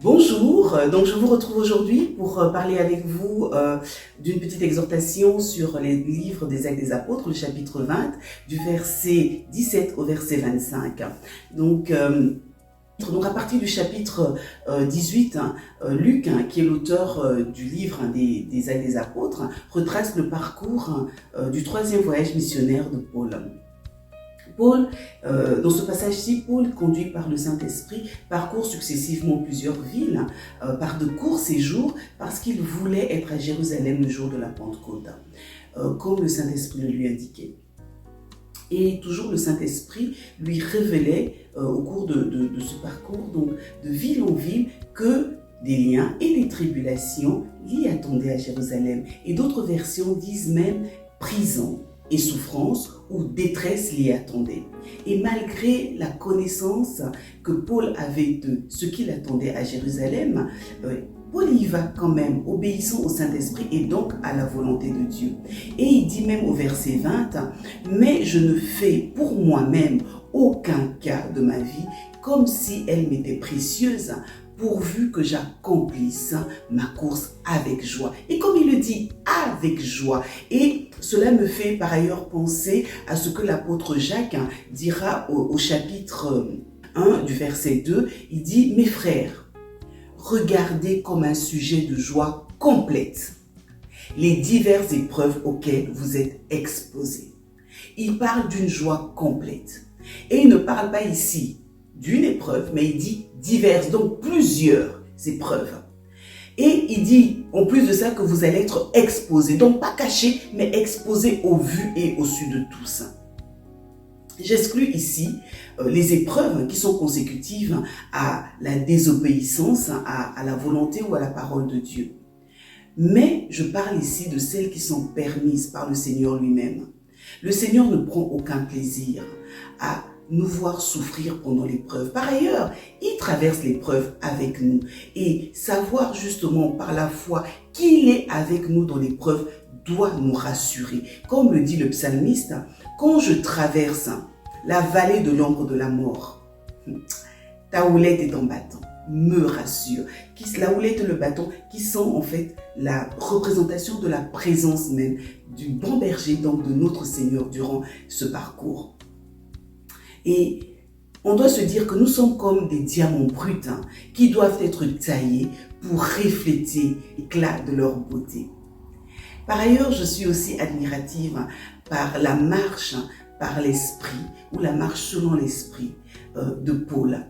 Bonjour, donc je vous retrouve aujourd'hui pour parler avec vous d'une petite exhortation sur les livres des Actes des Apôtres, le chapitre 20, du verset 17 au verset 25. Donc à partir du chapitre 18, Luc, qui est l'auteur du livre des Actes des Apôtres, retrace le parcours du troisième voyage missionnaire de Paul. Dans ce passage-ci, Paul, conduit par le Saint-Esprit, parcourt successivement plusieurs villes par de courts séjours parce qu'il voulait être à Jérusalem le jour de la Pentecôte, comme le Saint-Esprit le lui indiquait. Et toujours le Saint-Esprit lui révélait au cours de ce parcours, donc de ville en ville, que des liens et des tribulations l'y attendaient à Jérusalem. Et d'autres versions disent même prison et souffrance ou détresse l'y attendait. Et malgré la connaissance que Paul avait de ce qu'il attendait à Jérusalem, Paul y va quand même, obéissant au Saint-Esprit et donc à la volonté de Dieu. Et il dit même au verset 20, « Mais je ne fais pour moi-même aucun cas de ma vie comme si elle m'était précieuse, pourvu que j'accomplisse ma course avec joie. » Et comme il le dit, avec joie. Et cela me fait par ailleurs penser à ce que l'apôtre Jacques dira au chapitre 1 du verset 2. Il dit, « Mes frères, regardez comme un sujet de joie complète les diverses épreuves auxquelles vous êtes exposés. » Il parle d'une joie complète. Et il ne parle pas ici d'une épreuve, mais il dit diverses, donc plusieurs épreuves. Et il dit, en plus de ça, que vous allez être exposés, donc pas cachés, mais exposés au vu et au su de tous. J'exclus ici les épreuves qui sont consécutives à la désobéissance, à la volonté ou à la parole de Dieu. Mais je parle ici de celles qui sont permises par le Seigneur lui-même. Le Seigneur ne prend aucun plaisir à nous voir souffrir pendant l'épreuve. Par ailleurs, il traverse l'épreuve avec nous. Et savoir justement par la foi qu'il est avec nous dans l'épreuve doit nous rassurer. Comme le dit le psalmiste, quand je traverse la vallée de l'ombre de la mort, ta houlette et ton bâton me rassurent. La houlette et le bâton qui sont en fait la représentation de la présence même du bon berger, donc de notre Seigneur durant ce parcours. Et on doit se dire que nous sommes comme des diamants bruts qui doivent être taillés pour refléter l'éclat de leur beauté. Par ailleurs, je suis aussi admirative par la marche par l'esprit ou la marche selon l'esprit de Paul.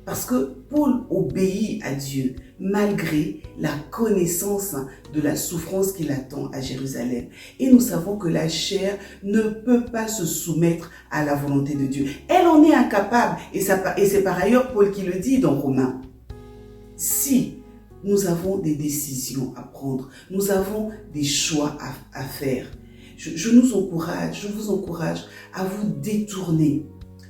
Parce que Paul obéit à Dieu malgré la connaissance de la souffrance qui l'attend à Jérusalem. Et nous savons que la chair ne peut pas se soumettre à la volonté de Dieu. Elle en est incapable. Et c'est par ailleurs Paul qui le dit dans Romains. Si nous avons des décisions à prendre, nous avons des choix à faire, je vous encourage à vous détourner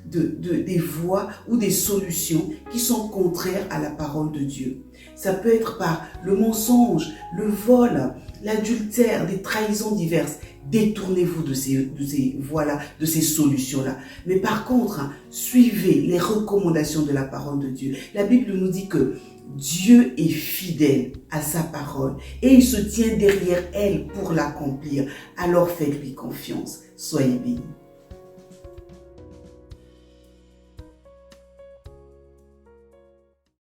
des voies ou des solutions qui sont contraires à la parole de Dieu. Ça peut être par le mensonge, le vol, l'adultère, des trahisons diverses. Détournez-vous de ces voies-là, de ces solutions-là. Mais par contre, suivez les recommandations de la parole de Dieu. La Bible nous dit que Dieu est fidèle à sa parole et il se tient derrière elle pour l'accomplir. Alors faites-lui confiance. Soyez bénis.